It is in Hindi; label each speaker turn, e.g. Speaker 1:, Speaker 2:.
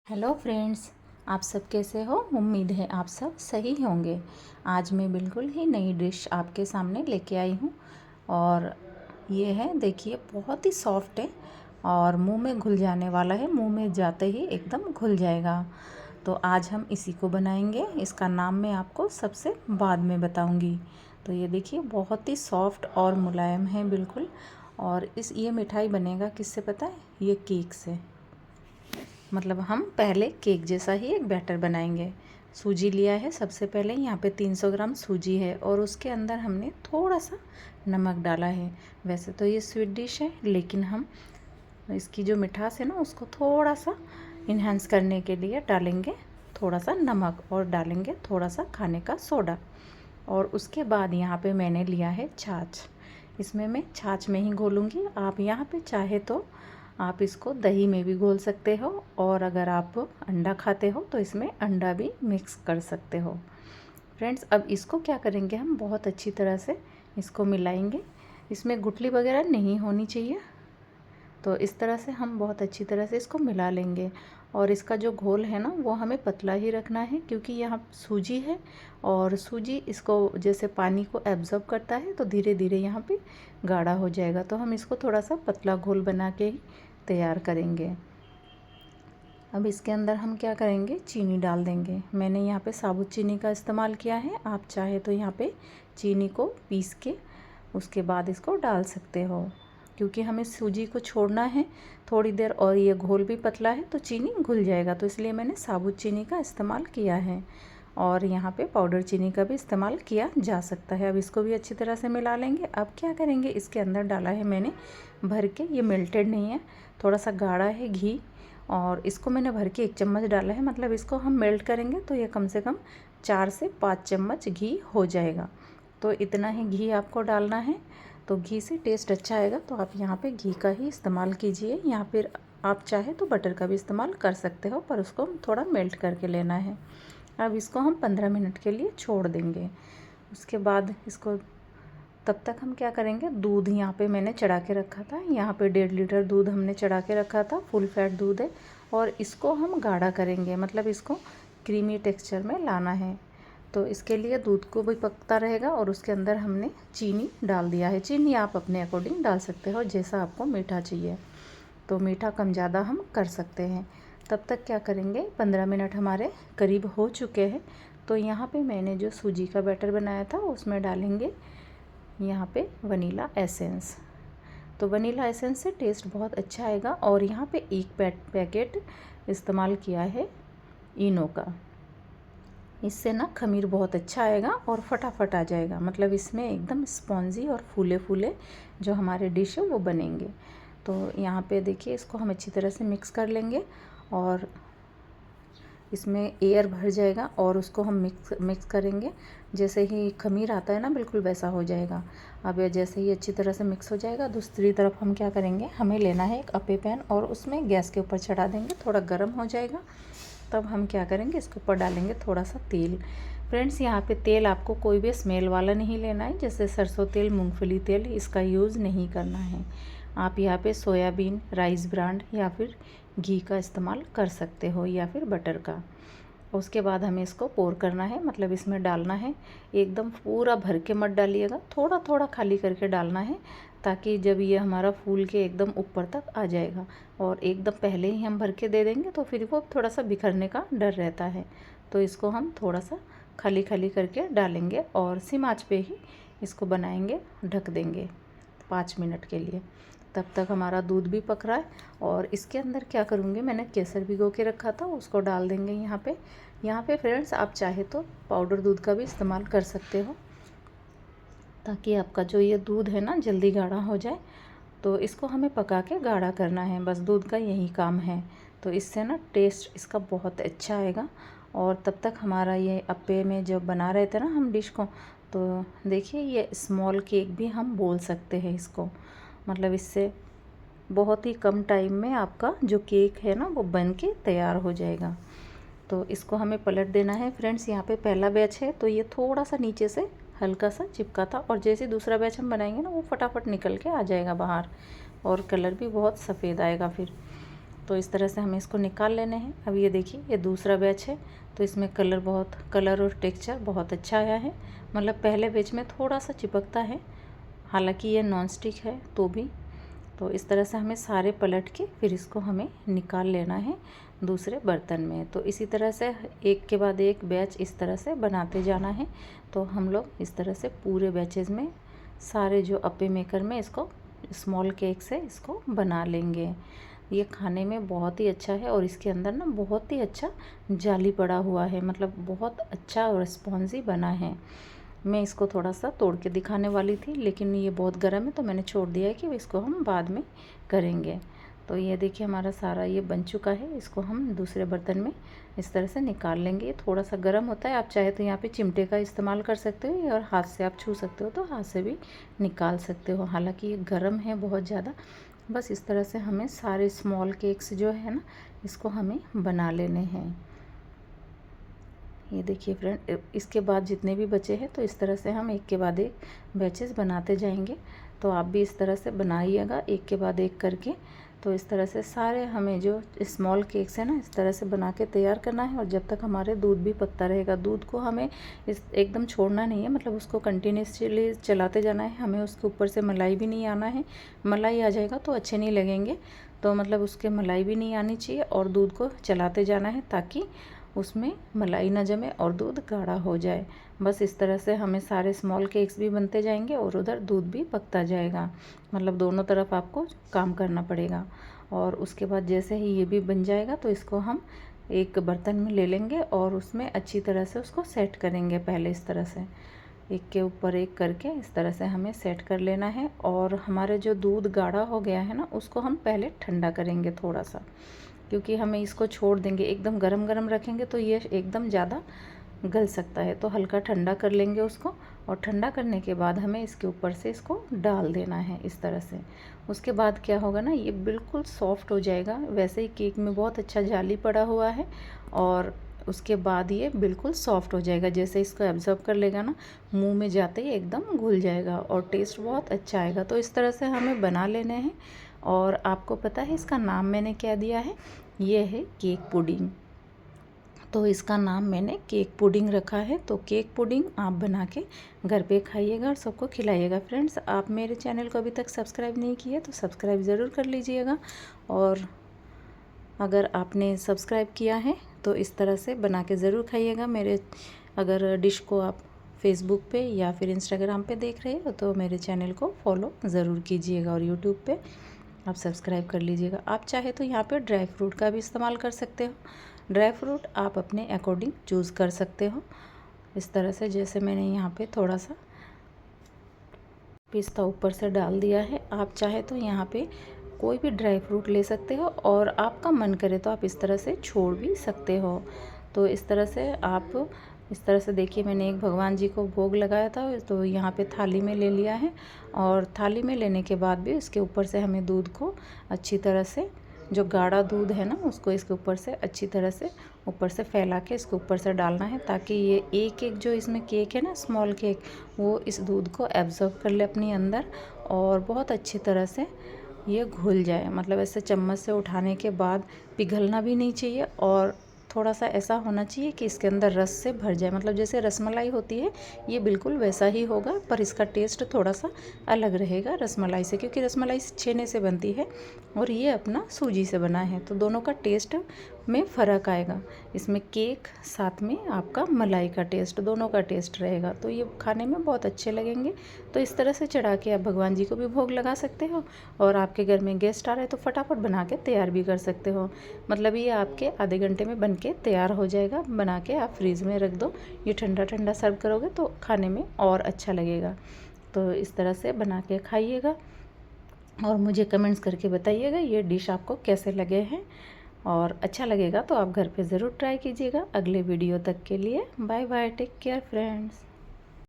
Speaker 1: हेलो फ्रेंड्स, आप सब कैसे हो। उम्मीद है आप सब सही होंगे। आज मैं बिल्कुल ही नई डिश आपके सामने लेके आई हूँ और ये है, देखिए, बहुत ही सॉफ्ट है और मुंह में घुल जाने वाला है। मुंह में जाते ही एकदम घुल जाएगा। तो आज हम इसी को बनाएंगे। इसका नाम मैं आपको सबसे बाद में बताऊंगी। तो ये देखिए, बहुत ही सॉफ्ट और मुलायम है बिल्कुल। और ये मिठाई बनेगा किससे पता है? ये केक से। मतलब हम पहले केक जैसा ही एक बैटर बनाएंगे। सूजी लिया है सबसे पहले, यहाँ पे 300 ग्राम सूजी है और उसके अंदर हमने थोड़ा सा नमक डाला है। वैसे तो ये स्वीट डिश है, लेकिन हम इसकी जो मिठास है ना, उसको थोड़ा सा इन्हेंस करने के लिए डालेंगे थोड़ा सा नमक और डालेंगे थोड़ा सा खाने का सोडा। और उसके बाद यहाँ पे मैंने लिया है छाछ। इसमें मैं छाछ में ही घोलूँगी। आप यहाँ पे चाहे तो आप इसको दही में भी घोल सकते हो, और अगर आप अंडा खाते हो तो इसमें अंडा भी मिक्स कर सकते हो। फ्रेंड्स, अब इसको क्या करेंगे, हम बहुत अच्छी तरह से इसको मिलाएंगे। इसमें गुठली वगैरह नहीं होनी चाहिए। तो इस तरह से हम बहुत अच्छी तरह से इसको मिला लेंगे। और इसका जो घोल है ना, वो हमें पतला ही रखना है, क्योंकि यहाँ सूजी है और सूजी इसको जैसे पानी को एब्जॉर्ब करता है, तो धीरे धीरे यहाँ पे गाढ़ा हो जाएगा। तो हम इसको थोड़ा सा पतला घोल बना के ही तैयार करेंगे। अब इसके अंदर हम क्या करेंगे, चीनी डाल देंगे। मैंने यहाँ पे साबुत चीनी का इस्तेमाल किया है। आप चाहे तो यहाँ पे चीनी को पीस के उसके बाद इसको डाल सकते हो, क्योंकि हमें सूजी को छोड़ना है थोड़ी देर और ये घोल भी पतला है तो चीनी घुल जाएगा। तो इसलिए मैंने साबुत चीनी का इस्तेमाल किया है, और यहाँ पे पाउडर चीनी का भी इस्तेमाल किया जा सकता है। अब इसको भी अच्छी तरह से मिला लेंगे। अब क्या करेंगे, इसके अंदर डाला है मैंने भर के, ये मेल्टेड नहीं है, थोड़ा सा गाढ़ा है घी, और इसको मैंने भर के 1 चम्मच डाला है। मतलब इसको हम मेल्ट करेंगे तो ये कम से कम 4 से 5 चम्मच घी हो जाएगा। तो इतना ही घी आपको डालना है, तो घी से टेस्ट अच्छा आएगा। तो आप यहाँ पे घी का ही इस्तेमाल कीजिए। यहाँ पर आप चाहे तो बटर का भी इस्तेमाल कर सकते हो, पर उसको थोड़ा मेल्ट करके लेना है। अब इसको हम 15 मिनट के लिए छोड़ देंगे। उसके बाद इसको, तब तक हम क्या करेंगे, दूध यहाँ पे मैंने चढ़ा के रखा था। यहाँ पे 1.5 लीटर दूध हमने चढ़ा के रखा था, फुल फैट दूध है। और इसको हम गाढ़ा करेंगे, मतलब इसको क्रीमी टेक्सचर में लाना है। तो इसके लिए दूध को भी पकता रहेगा, और उसके अंदर हमने चीनी डाल दिया है। चीनी आप अपने अकॉर्डिंग डाल सकते हो, जैसा आपको मीठा चाहिए। तो मीठा कम ज़्यादा हम कर सकते हैं। तब तक क्या करेंगे, 15 मिनट हमारे करीब हो चुके हैं। तो यहाँ पे मैंने जो सूजी का बैटर बनाया था उसमें डालेंगे यहाँ पे वनीला एसेंस। तो वनीला एसेंस से टेस्ट बहुत अच्छा आएगा। और यहाँ पे एक पैकेट इस्तेमाल किया है इनो का। इससे ना खमीर बहुत अच्छा आएगा और फटाफट आ जाएगा। मतलब इसमें एकदम स्पॉन्जी और फूले फूले जो हमारे डिश है वो बनेंगे। तो यहाँ पे देखिए, इसको हम अच्छी तरह से मिक्स कर लेंगे और इसमें एयर भर जाएगा, और उसको हम मिक्स करेंगे। जैसे ही खमीर आता है ना, बिल्कुल वैसा हो जाएगा। अब ये जैसे ही अच्छी तरह से मिक्स हो जाएगा, दूसरी तरफ हम क्या करेंगे, हमें लेना है एक अपे पैन और उसमें गैस के ऊपर चढ़ा देंगे। थोड़ा गर्म हो जाएगा, तब हम क्या करेंगे, इसके ऊपर डालेंगे थोड़ा सा तेल। फ्रेंड्स, यहाँ पे तेल आपको कोई भी स्मेल वाला नहीं लेना है, जैसे सरसों तेल, मूंगफली तेल, इसका यूज़ नहीं करना है। आप यहाँ पे सोयाबीन, राइस ब्रांड या फिर घी का इस्तेमाल कर सकते हो, या फिर बटर का। उसके बाद हमें इसको पोर करना है, मतलब इसमें डालना है। एकदम पूरा भर के मत डालिएगा, थोड़ा थोड़ा खाली करके डालना है, ताकि जब ये हमारा फूल के एकदम ऊपर तक आ जाएगा। और एकदम पहले ही हम भर के दे देंगे तो फिर वो थोड़ा सा बिखरने का डर रहता है। तो इसको हम थोड़ा सा खाली खाली करके डालेंगे और सिम आंच पे ही इसको बनाएंगे, ढक देंगे 5 मिनट के लिए। तब तक हमारा दूध भी पक रहा है। और इसके अंदर क्या करूँगी, मैंने केसर भिगो के रखा था, उसको डाल देंगे यहाँ पे। यहाँ पे फ्रेंड्स, आप चाहे तो पाउडर दूध का भी इस्तेमाल कर सकते हो, ताकि आपका जो ये दूध है ना जल्दी गाढ़ा हो जाए। तो इसको हमें पका के गाढ़ा करना है, बस दूध का यही काम है। तो इससे ना टेस्ट इसका बहुत अच्छा आएगा। और तब तक हमारा ये अप्पे में जब बना रहे थे ना हम डिश को, तो देखिए, ये स्मॉल केक भी हम बोल सकते हैं इसको। मतलब इससे बहुत ही कम टाइम में आपका जो केक है ना वो बन के तैयार हो जाएगा। तो इसको हमें पलट देना है। फ्रेंड्स, यहाँ पे पहला बैच है तो ये थोड़ा सा नीचे से हल्का सा चिपका था, और जैसे दूसरा बैच हम बनाएंगे ना, वो फटाफट निकल के आ जाएगा बाहर, और कलर भी बहुत सफ़ेद आएगा फिर। तो इस तरह से हमें इसको निकाल लेने हैं। अब ये देखिए ये दूसरा बैच है, तो इसमें कलर और टेक्सचर बहुत अच्छा आया है। मतलब पहले बैच में थोड़ा सा चिपकता है, हालांकि ये नॉन स्टिक है तो भी। तो इस तरह से हमें सारे पलट के फिर इसको हमें निकाल लेना है दूसरे बर्तन में। तो इसी तरह से एक के बाद एक बैच इस तरह से बनाते जाना है। तो हम लोग इस तरह से पूरे बैचेज़ में सारे जो अप्पे मेकर में इसको स्मॉल केक से इसको बना लेंगे। ये खाने में बहुत ही अच्छा है और इसके अंदर ना बहुत ही अच्छा जाली पड़ा हुआ है, मतलब बहुत अच्छा और स्पॉन्जी बना है। मैं इसको थोड़ा सा तोड़ के दिखाने वाली थी, लेकिन ये बहुत गर्म है तो मैंने छोड़ दिया है कि इसको हम बाद में करेंगे। तो ये देखिए हमारा सारा ये बन चुका है। इसको हम दूसरे बर्तन में इस तरह से निकाल लेंगे। ये थोड़ा सा गर्म होता है, आप चाहे तो यहाँ पे चिमटे का इस्तेमाल कर सकते हो और हाथ से आप छू सकते हो तो हाथ से भी निकाल सकते हो। हालांकि ये गर्म है बहुत ज़्यादा। बस इस तरह से हमें सारे स्मॉल केक्स जो है ना इसको हमें बना लेने हैं। ये देखिए फ्रेंड, इसके बाद जितने भी बचे हैं तो इस तरह से हम एक के बाद एक बैचेस बनाते जाएंगे। तो आप भी इस तरह से बनाइएगा एक के बाद एक करके। तो इस तरह से सारे हमें जो स्मॉल केक्स है ना इस तरह से बना के तैयार करना है। और जब तक हमारे दूध भी पकता रहेगा, दूध को हमें एकदम छोड़ना नहीं है, मतलब उसको कंटिन्यूसली चलाते जाना है। हमें उसके ऊपर से मलाई भी नहीं आना है, मलाई आ जाएगा तो अच्छे नहीं लगेंगे। तो मतलब उसके मलाई भी नहीं आनी चाहिए और दूध को चलाते जाना है ताकि उसमें मलाई ना जमे और दूध गाढ़ा हो जाए। बस इस तरह से हमें सारे स्मॉल केक्स भी बनते जाएंगे और उधर दूध भी पकता जाएगा, मतलब दोनों तरफ आपको काम करना पड़ेगा। और उसके बाद जैसे ही ये भी बन जाएगा तो इसको हम एक बर्तन में ले लेंगे और उसमें अच्छी तरह से उसको सेट करेंगे। पहले इस तरह से एक के ऊपर एक करके इस तरह से हमें सेट कर लेना है। और हमारे जो दूध गाढ़ा हो गया है ना उसको हम पहले ठंडा करेंगे थोड़ा सा, क्योंकि हमें इसको छोड़ देंगे एकदम गरम गरम रखेंगे तो ये एकदम ज़्यादा गल सकता है। तो हल्का ठंडा कर लेंगे उसको, और ठंडा करने के बाद हमें इसके ऊपर से इसको डाल देना है इस तरह से। उसके बाद क्या होगा ना, ये बिल्कुल सॉफ्ट हो जाएगा। वैसे ही केक में बहुत अच्छा जाली पड़ा हुआ है और उसके बाद ये बिल्कुल सॉफ्ट हो जाएगा। जैसे इसको एब्जॉर्ब कर लेगा ना, मुंह में जाते ही एकदम घुल जाएगा और टेस्ट बहुत अच्छा आएगा। तो इस तरह से हमें बना लेने हैं। और आपको पता है इसका नाम मैंने क्या दिया है? ये है केक पुडिंग। तो इसका नाम मैंने केक पुडिंग रखा है। तो केक पुडिंग आप बना के घर पे खाइएगा और सबको खिलाइएगा। फ्रेंड्स, आप मेरे चैनल को अभी तक सब्सक्राइब नहीं किया तो सब्सक्राइब ज़रूर कर लीजिएगा। और अगर आपने सब्सक्राइब किया है तो इस तरह से बना के ज़रूर खाइएगा। मेरे अगर डिश को आप फेसबुक पे या फिर इंस्टाग्राम पे देख रहे हो तो मेरे चैनल को फॉलो ज़रूर कीजिएगा और यूट्यूब पे आप सब्सक्राइब कर लीजिएगा। आप चाहे तो यहाँ पे ड्राई फ्रूट का भी इस्तेमाल कर सकते हो। ड्राई फ्रूट आप अपने अकॉर्डिंग चूज़ कर सकते हो। इस तरह से जैसे मैंने यहाँ पे थोड़ा सा पिस्ता ऊपर से डाल दिया है। आप चाहे तो यहाँ पे कोई भी ड्राई फ्रूट ले सकते हो और आपका मन करे तो आप इस तरह से छोड़ भी सकते हो। तो इस तरह से आप इस तरह से देखिए, मैंने एक भगवान जी को भोग लगाया था तो यहाँ पे थाली में ले लिया है। और थाली में लेने के बाद भी इसके ऊपर से हमें दूध को अच्छी तरह से, जो गाढ़ा दूध है ना उसको इसके ऊपर से अच्छी तरह से ऊपर से फैला के इसके ऊपर से डालना है, ताकि ये एक एक जो इसमें केक है ना स्मॉल केक, वो इस दूध को एब्जॉर्ब कर ले अपने अंदर और बहुत अच्छी तरह से ये घुल जाए। मतलब ऐसे चम्मच से उठाने के बाद पिघलना भी नहीं चाहिए और थोड़ा सा ऐसा होना चाहिए कि इसके अंदर रस से भर जाए। मतलब जैसे रसमलाई होती है ये बिल्कुल वैसा ही होगा, पर इसका टेस्ट थोड़ा सा अलग रहेगा रसमलाई से, क्योंकि रसमलाई छेने से बनती है और ये अपना सूजी से बना है। तो दोनों का टेस्ट में फ़र्क आएगा। इसमें केक साथ में आपका मलाई का टेस्ट, दोनों का टेस्ट रहेगा। तो ये खाने में बहुत अच्छे लगेंगे। तो इस तरह से चढ़ा के आप भगवान जी को भी भोग लगा सकते हो और आपके घर में गेस्ट आ रहे हैं तो फटाफट बना के तैयार भी कर सकते हो। मतलब ये आपके आधे घंटे में बन के तैयार हो जाएगा। बना के आप फ्रीज़ में रख दो, ये ठंडा ठंडा सर्व करोगे तो खाने में और अच्छा लगेगा। तो इस तरह से बना के खाइएगा और मुझे कमेंट्स करके बताइएगा ये डिश आपको कैसे लगे हैं। और अच्छा लगेगा तो आप घर पे ज़रूर ट्राई कीजिएगा। अगले वीडियो तक के लिए bye bye, take care friends.